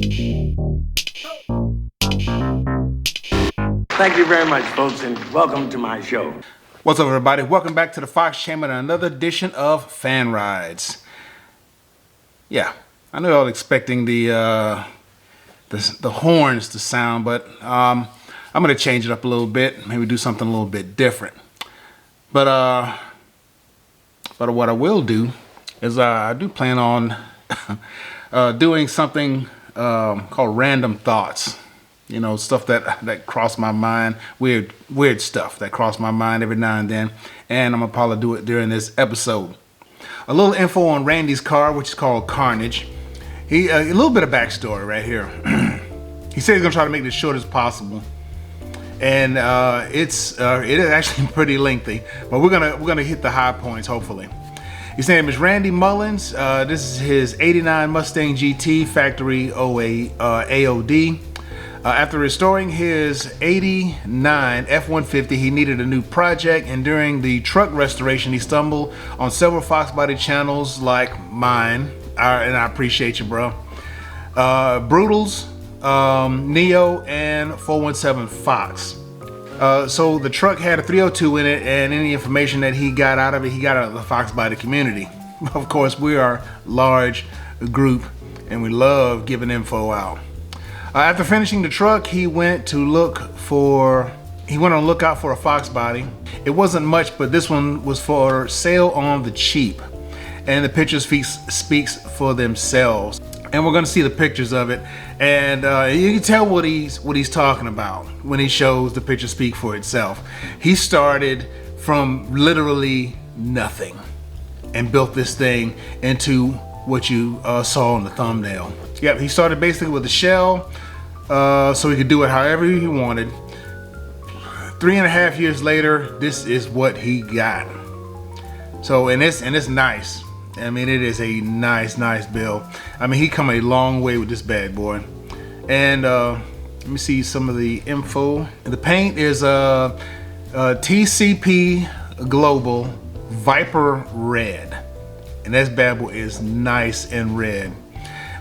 Thank you very much, folks, and welcome to my show. What's up, everybody? Welcome back to the Fox Chamber and another edition of Fan Rides. Yeah, I know y'all expecting the horns to sound, but I'm gonna change it up a little bit. Maybe do something a little bit different. But what I will do is I do plan on doing something called random thoughts. You know, stuff that crossed my mind, weird stuff that crossed my mind every now and then, and I'm gonna probably do it during this episode. A little info on Randy's car, which is called Carnage. A little bit of backstory right here. He said he's gonna try to make this short as possible, and it is actually pretty lengthy, but we're gonna hit the high points hopefully. His name is Randy Mullins. This is his '89 Mustang GT factory AOD. After restoring his '89 F-150, he needed a new project, and during the truck restoration, he stumbled on several Fox Body channels like mine, and I appreciate you, bro. Brutals, Neo, and 417 Fox. So the truck had a 302 in it, and any information that he got out of it, he got out of the Fox Body community. Of course, we are a large group, and we love giving info out. After finishing the truck, he went on lookout for a Fox Body. It wasn't much, but this one was for sale on the cheap, and the pictures speaks for themselves. And we're gonna see the pictures of it, and you can tell what he's talking about when he shows the picture speak for itself. He started from literally nothing and built this thing into what you saw on the thumbnail. Yep, he started basically with a shell, so he could do it however he wanted. 3.5 years later, this is what he got. So, and it's nice. I mean, it is a nice build. I mean, he come a long way with this bad boy. And let me see some of the info. The paint is TCP Global Viper Red, and this bad boy is nice and red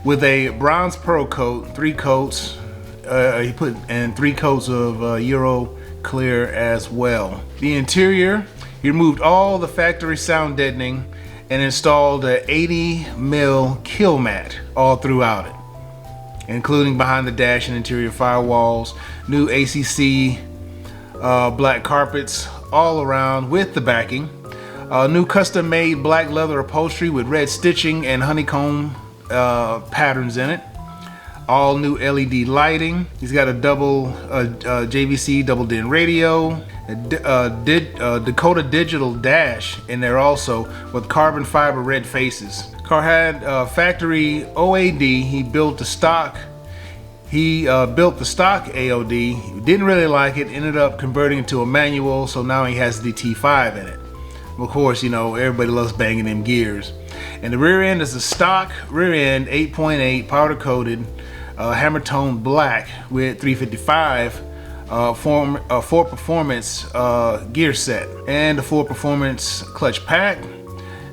with a bronze pearl coat, 3 coats. He put in 3 coats of Euro clear as well. The interior, he removed all the factory sound deadening and installed a 80mm kill mat all throughout it, including behind the dash and interior firewalls, new ACC black carpets all around with the backing, new custom made black leather upholstery with red stitching and honeycomb patterns in it, all new LED lighting. He's got a double JVC double DIN radio, Dakota digital dash in there also with carbon fiber red faces. Car had factory OAD. He built the stock AOD. He didn't really like it, ended up converting it to a manual, so now he has the T5 in it. Of course, you know, everybody loves banging them gears. And the rear end is a stock rear end 8.8 powder coated hammer tone black with 355 Ford Performance gear set and the Ford Performance clutch pack,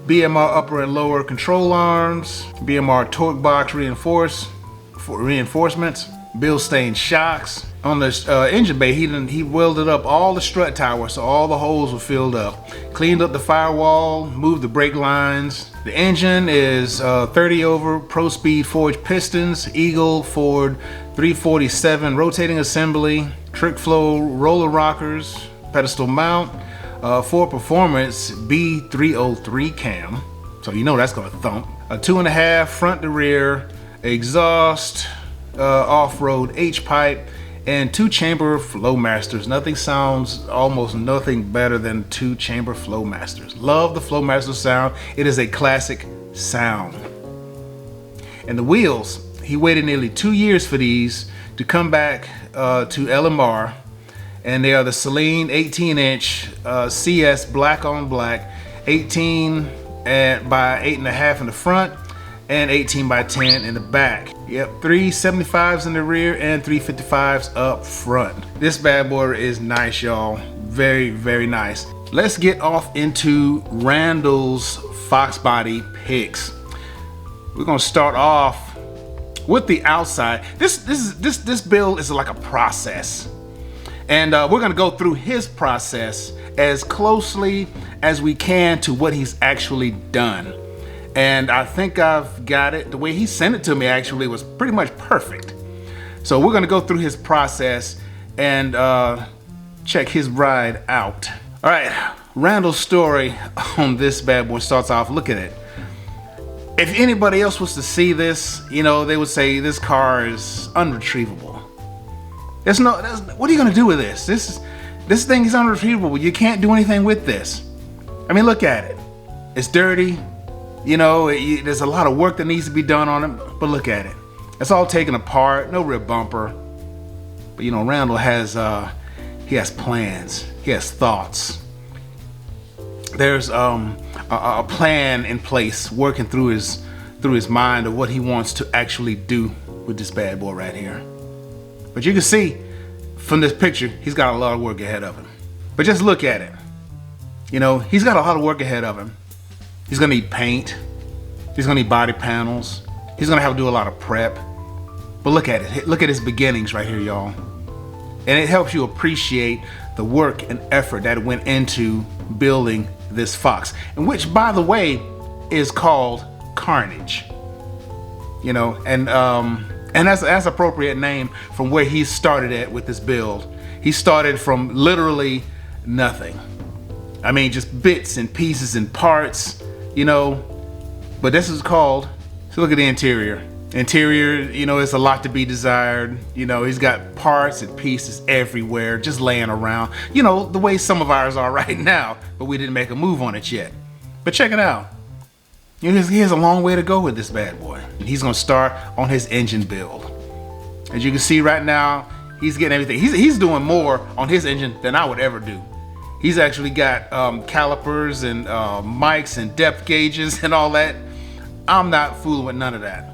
BMR upper and lower control arms, BMR torque box reinforcements, Bilstein shocks. On the engine bay, he welded up all the strut towers so all the holes were filled up, cleaned up the firewall, moved the brake lines. The engine is 30 over Pro Speed forged pistons, Eagle Ford 347 rotating assembly, trick flow roller rockers, pedestal mount, Ford Performance B303 cam, so you know that's gonna thump. A 2.5 front to rear exhaust, off-road H-pipe, and 2-chamber Flowmasters. Nothing sounds almost nothing better than 2-chamber Flowmasters. Love the Flowmaster sound. It is a classic sound. And the wheels, he waited nearly 2 years for these to come back to LMR, and they are the Celine 18-inch CS black on black, 18 by 8.5 in the front and 18 by 10 in the back. Yep, 375s in the rear and 355s up front. This bad boy is nice, y'all. Very, very nice. Let's get off into Randall's Fox Body pics. We're gonna start off with the outside, this build is like a process. And we're gonna go through his process as closely as we can to what he's actually done. And I think I've got it. The way he sent it to me actually was pretty much perfect. So we're gonna go through his process and check his ride out. All right, Randall's story on this bad boy starts off, look at it. If anybody else was to see this, you know, they would say this car is unretrievable. What are you gonna do with this? This thing is unretrievable. You can't do anything with this. I mean, look at it. It's dirty. You know, there's a lot of work that needs to be done on it, but look at it. It's all taken apart, no rear bumper. But you know, Randall has he has plans. He has thoughts. There's a plan in place working through his mind of what he wants to actually do with this bad boy right here. But you can see from this picture, he's got a lot of work ahead of him. But just look at it. You know, he's got a lot of work ahead of him. He's gonna need paint. He's gonna need body panels. He's gonna have to do a lot of prep. But look at it. Look at his beginnings right here, y'all. And it helps you appreciate the work and effort that went into building this Fox, and which, by the way, is called Carnage. You know, and that's an appropriate name from where he started at with this build. He started from literally nothing. I mean, just bits and pieces and parts, you know. But this is called. So look at the interior. Interior, you know, it's a lot to be desired. You know, he's got parts and pieces everywhere, just laying around. You know, the way some of ours are right now, but we didn't make a move on it yet. But check it out. You know, he has a long way to go with this bad boy. And he's gonna start on his engine build. As you can see right now, he's getting everything. He's doing more on his engine than I would ever do. He's actually got calipers and mics and depth gauges and all that. I'm not fooling with none of that.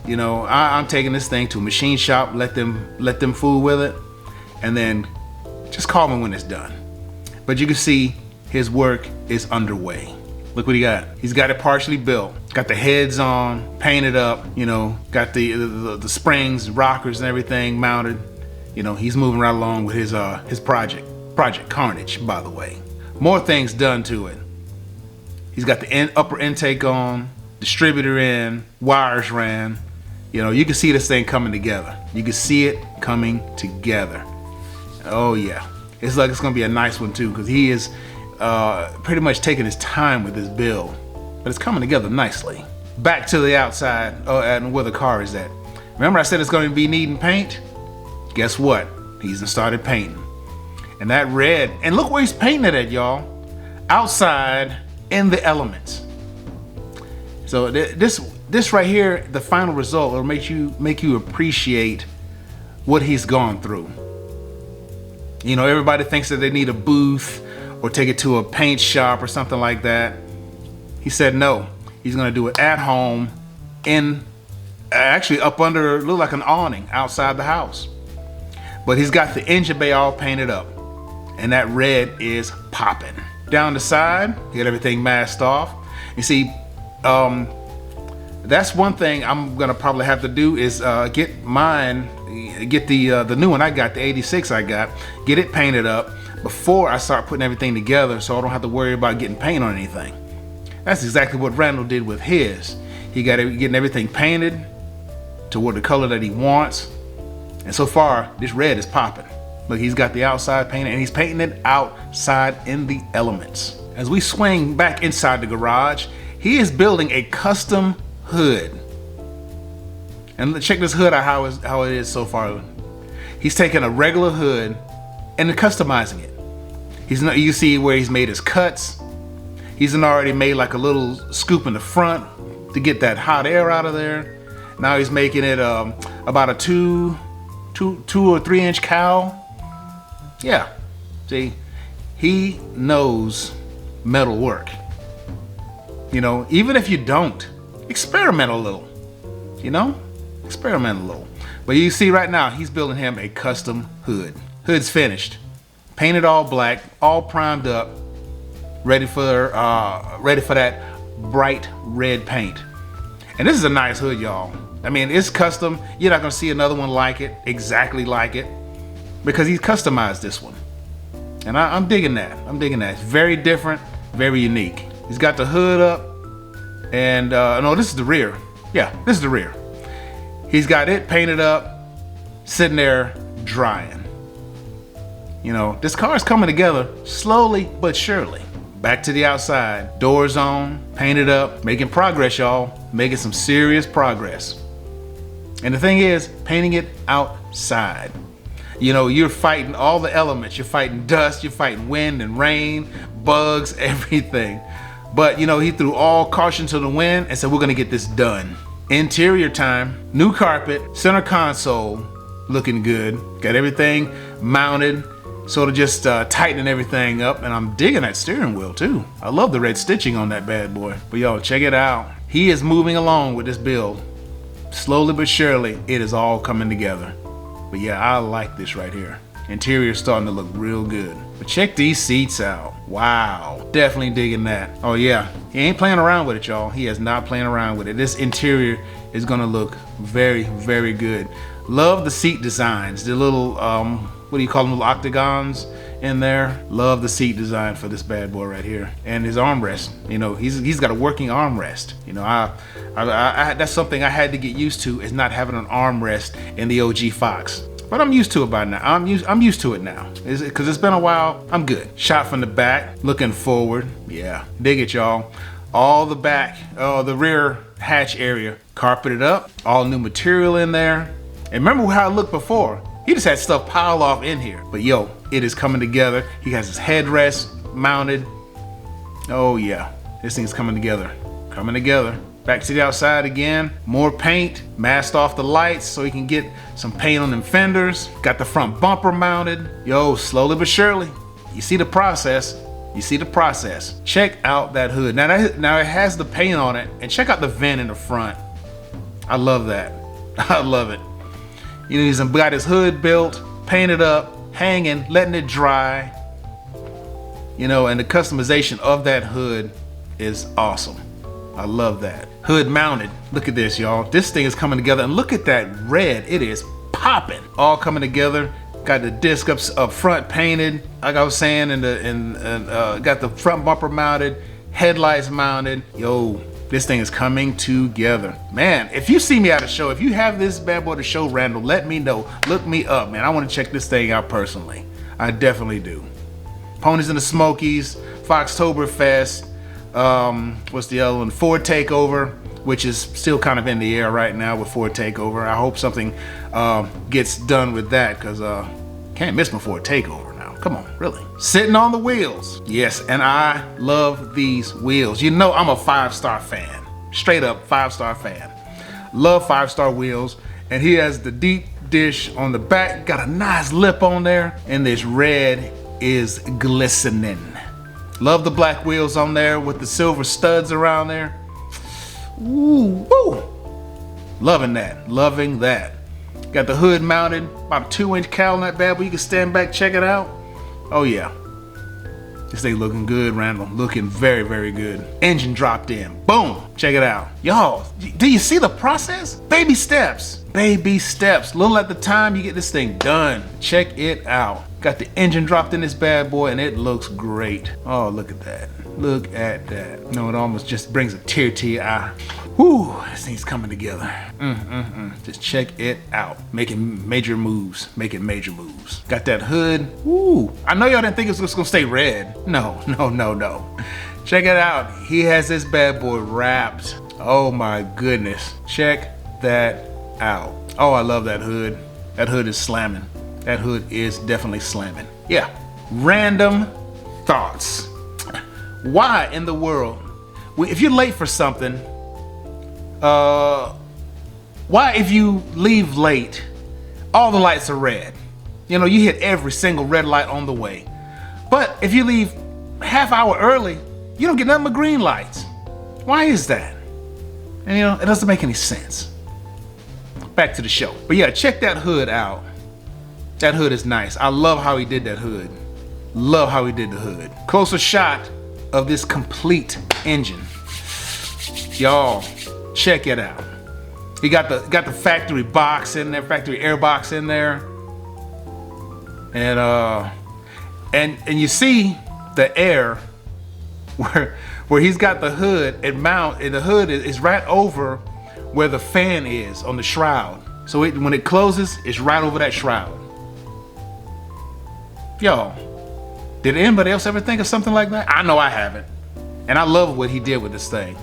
You know, I'm taking this thing to a machine shop, let them fool with it, and then just call me when it's done. But you can see his work is underway. Look what he got. He's got it partially built. Got the heads on, painted up, you know, got the springs, rockers and everything mounted. You know, he's moving right along with his project Carnage, by the way. More things done to it. He's got the upper intake on, distributor in, wires ran. You know, you can see this thing coming together. You can see it coming together. Oh yeah, it's like it's gonna be a nice one too, because he is pretty much taking his time with this build, but it's coming together nicely. Back to the outside and where the car is at. Remember I said it's gonna be needing paint? Guess what? He's started painting. And that red, and look where he's painting it at, y'all. Outside in the elements. So this right here, the final result will make you appreciate what he's gone through. You know, everybody thinks that they need a booth or take it to a paint shop or something like that. He said no. He's gonna do it at home, actually up under, look like an awning outside the house. But he's got the engine bay all painted up, and that red is popping. Down the side, he got everything masked off. You see, that's one thing I'm gonna probably have to do is get the new one I got, the 86 I got, get it painted up before I start putting everything together, so I don't have to worry about getting paint on anything. That's exactly what Randall did with his. He got getting everything painted toward the color that he wants, and so far this red is popping. Look, he's got the outside painted, and he's painting it outside in the elements. As we swing back inside the garage, he is building a custom hood. And check this hood out, how it is so far. He's taking a regular hood and customizing it. You see where he's made his cuts. He's already made like a little scoop in the front to get that hot air out of there. Now he's making it about a 2 or 3 inch cowl. Yeah, see, he knows metal work. You know, even if you don't, experiment a little, you know, experiment a little. But you see right now, he's building him a custom hood. Hood's finished, painted all black, all primed up, ready for that bright red paint. And this is a nice hood, y'all. I mean, it's custom. You're not gonna see another one like it, exactly like it, because he's customized this one. And I'm digging that. I'm digging that. It's very different, very unique. He's got the hood up, and no, this is the rear. Yeah, this is the rear. He's got it painted up, sitting there drying. You know, this car is coming together slowly but surely. Back to the outside, doors on, painted up, making progress, y'all. Making some serious progress. And the thing is, painting it outside. You know, you're fighting all the elements. You're fighting dust, you're fighting wind and rain, bugs, everything. But, you know, he threw all caution to the wind and said, we're gonna get this done. Interior time, new carpet, center console, looking good. Got everything mounted, sort of just tightening everything up. And I'm digging that steering wheel too. I love the red stitching on that bad boy. But y'all, check it out. He is moving along with this build. Slowly but surely, it is all coming together. But yeah, I like this right here. Interior starting to look real good. But check these seats out. Wow, definitely digging that. Oh yeah, he ain't playing around with it, y'all. He is not playing around with it. This interior is gonna look very, very good. Love the seat designs. The little, what do you call them, little octagons in there. Love the seat design for this bad boy right here. And his armrest, you know, he's got a working armrest. You know, I that's something I had to get used to, is not having an armrest in the OG Fox. But I'm used to it by now. I'm used to it now. Because it's been a while. I'm good. Shot from the back, looking forward. Yeah, dig it, y'all. All the back, the rear hatch area, carpeted up. All new material in there. And remember how it looked before? He just had stuff piled off in here. But yo, it is coming together. He has his headrest mounted. Oh yeah, this thing's coming together. Coming together. Back to the outside again. More paint. Masked off the lights so he can get some paint on them fenders. Got the front bumper mounted. Yo, slowly but surely. You see the process. You see the process. Check out that hood. Now it has the paint on it. And check out the vent in the front. I love that. I love it. You know, he's got his hood built, painted up, hanging, letting it dry. You know, and the customization of that hood is awesome. I love that. Hood mounted. Look at this, y'all. This thing is coming together, and look at that red. It is popping. All coming together. Got the disc up front painted, like I was saying, and got the front bumper mounted, headlights mounted. Yo, this thing is coming together. Man, if you see me at a show, if you have this bad boy to show, Randall, let me know. Look me up, man. I want to check this thing out personally. I definitely do. Ponies in the Smokies, Foxtoberfest. What's the other one? Ford Takeover, which is still kind of in the air right now with Ford Takeover. I hope something gets done with that, because can't miss my Ford Takeover now. Come on, really. Sitting on the wheels. Yes, and I love these wheels. You know I'm a 5-star fan. Straight up 5-star fan. Love 5-star wheels. And he has the deep dish on the back. Got a nice lip on there. And this red is glistening. Love the black wheels on there with the silver studs around there. Ooh, woo. Loving that, loving that. Got the hood mounted, about a 2-inch cowl on that bad boy. You can stand back, check it out. Oh yeah. This thing looking good, Randall. Looking very, very good. Engine dropped in, boom. Check it out. Y'all, do you see the process? Baby steps, baby steps. Little at the time, you get this thing done. Check it out. Got the engine dropped in this bad boy, and it looks great. Oh, look at that. Look at that. You know, it almost just brings a tear to your eye. Whew, this thing's coming together. Just check it out. Making major moves. Making major moves. Got that hood. Woo. I know y'all didn't think it was just gonna stay red. No, no, no, no. Check it out. He has this bad boy wrapped. Oh my goodness. Check that out. Oh, I love that hood. That hood is slamming. That hood is definitely slamming. Yeah. Random thoughts. Why in the world, if you're late for something, why if you leave late, all the lights are red? You know, you hit every single red light on the way. But if you leave half hour early, you don't get nothing but green lights. Why is that? And you know, it doesn't make any sense. Back to the show. But yeah, check that hood out. That hood is nice. I love how he did that hood. Love how he did the hood. Closer shot of this complete engine. Y'all, check it out. He got the factory box in there, factory air box in there. And you see the air where he's got the hood and the hood is right over where the fan is on the shroud. So when it closes, it's right over that shroud. Yo, did anybody else ever think of something like that? I know I haven't. And I love what he did with this thing.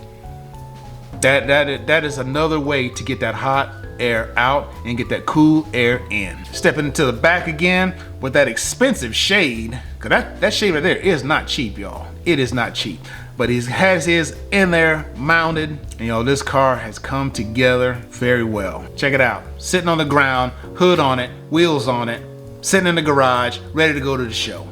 That is another way to get that hot air out and get that cool air in. Stepping into the back again with that expensive shade, cause that shade right there is not cheap, y'all. It is not cheap. But he has his in there mounted, and this car has come together very well. Check it out. Sitting on the ground, hood on it, wheels on it, sitting in the garage, ready to go to the show.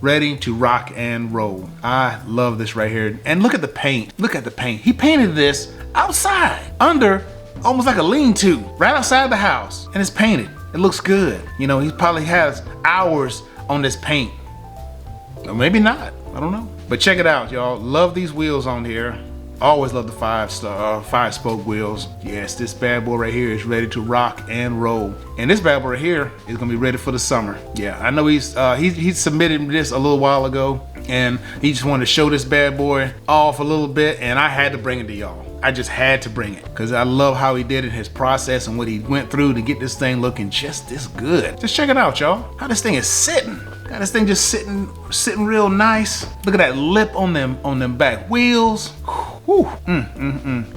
Ready to rock and roll. I love this right here. And look at the paint. Look at the paint. He painted this outside, under almost like a lean-to, right outside the house. And it's painted. It looks good. He probably has hours on this paint. Or maybe not. I don't know. But check it out, y'all. Love these wheels on here. Always love the 5-spoke wheels. Yes, this bad boy right here is ready to rock and roll. And this bad boy right here is gonna be ready for the summer. Yeah, I know he submitted this a little while ago, and he just wanted to show this bad boy off a little bit, and I had to bring it to y'all. I just had to bring it because I love how he did it, his process, and what he went through to get this thing looking just this good. Just check it out, y'all. How this thing is sitting. Got this thing just sitting real nice. Look at that lip on them back wheels. Whew.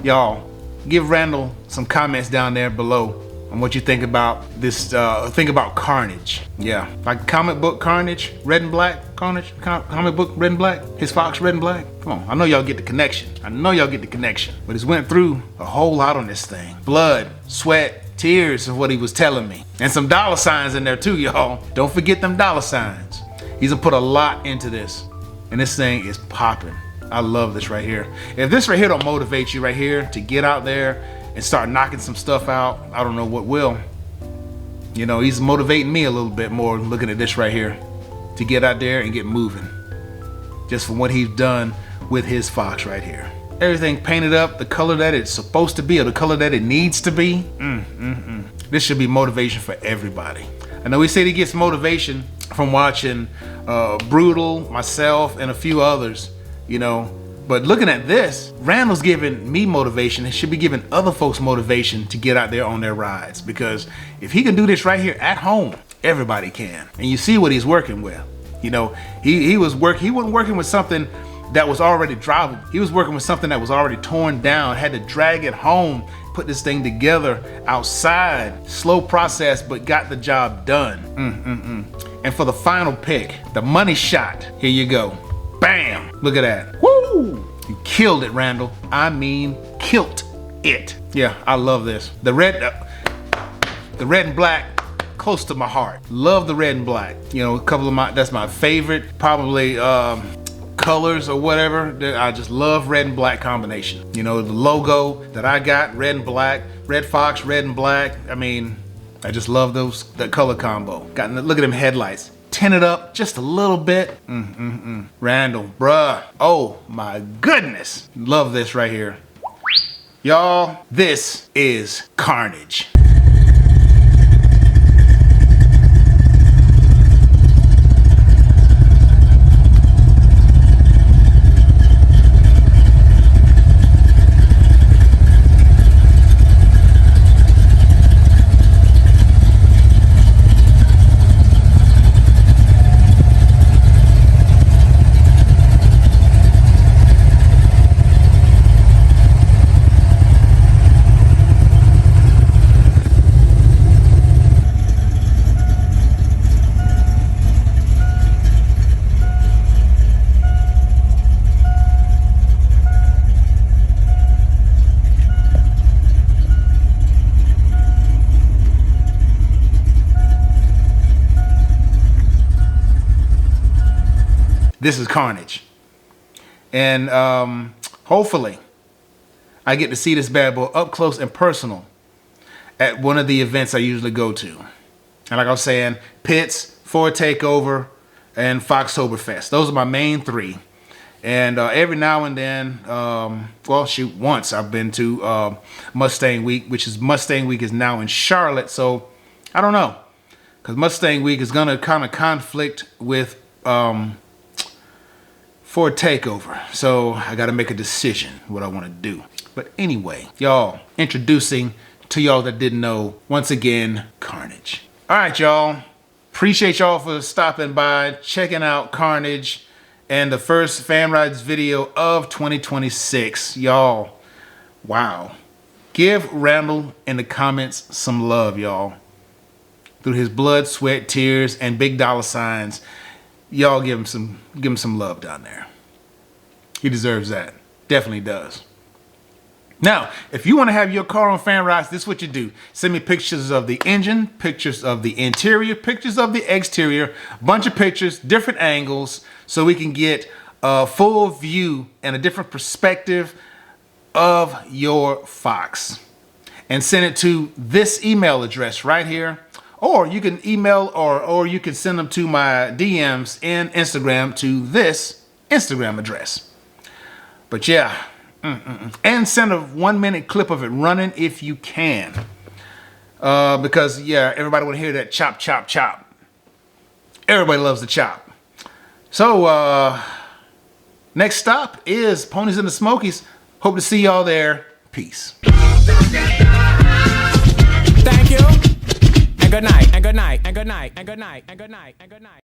Y'all, give Randall some comments down there below on what you think about this. Think about Carnage. Yeah, like comic book Carnage, red and black Carnage, comic book red and black. His Fox red and black. Come on, I know y'all get the connection. But he's went through a whole lot on this thing. Blood, sweat, tears of what he was telling me. And some dollar signs in there too, y'all. Don't forget them dollar signs. He's gonna put a lot into this. And this thing is popping. I love this right here. If this right here don't motivate you right here to get out there and start knocking some stuff out, I don't know what will. He's motivating me a little bit more looking at this right here to get out there and get moving. Just from what he's done with his Fox right here. Everything painted up the color that it's supposed to be, or the color that it needs to be. This should be motivation for everybody. I know he said he gets motivation from watching Brutal, myself, and a few others, But looking at this, Randall's giving me motivation. It should be giving other folks motivation to get out there on their rides. Because if he can do this right here at home, everybody can. And you see what he's working with. He wasn't working with something that was already drivable. He was working with something that was already torn down, had to drag it home, put this thing together outside. Slow process, but got the job done. And for the final pick, the money shot. Here you go. Bam! Look at that. Woo! You killed it, Randall. I mean, killed it. Yeah, I love this. The red and black, close to my heart. Love the red and black. A couple of that's my favorite, probably colors or whatever. I just love red and black combination. The logo that I got, red and black, Red Fox, red and black. I mean, I just love that color combo. Look at them headlights. Tinted up just a little bit. Randall, bruh. Oh my goodness. Love this right here. Y'all, this is Carnage. This is Carnage. And hopefully I get to see this bad boy up close and personal at one of the events I usually go to. And like I was saying, Pits, Ford Takeover, and Foxtoberfest. Those are my main three. And every now and then, well, shoot, once I've been to Mustang Week, which is Mustang Week is now in Charlotte. So I don't know, because Mustang Week is going to kind of conflict with Ford Takeover. So I got to make a decision what I want to do. But anyway, y'all, introducing to y'all that didn't know, once again, Carnage. All right, y'all. Appreciate y'all for stopping by, checking out Carnage and the first Fan Rides video of 2026. Y'all, wow. Give Randall in the comments some love, y'all. Through his blood, sweat, tears, and big dollar signs, y'all give him some love down there. He deserves that. Definitely does. Now, if you want to have your car on Fan Rides, this is what you do. Send me pictures of the engine, pictures of the interior, pictures of the exterior, bunch of pictures, different angles, so we can get a full view and a different perspective of your Fox. And send it to this email address right here. Or you can email or you can send them to my DMs in Instagram to this Instagram address. But yeah. And send a 1-minute clip of it running if you can. Because, yeah, everybody want to hear that chop, chop, chop. Everybody loves the chop. So, next stop is Ponies in the Smokies. Hope to see y'all there. Peace. Thank you. And good night. And good night. And good night. And good night. And good night. And good night.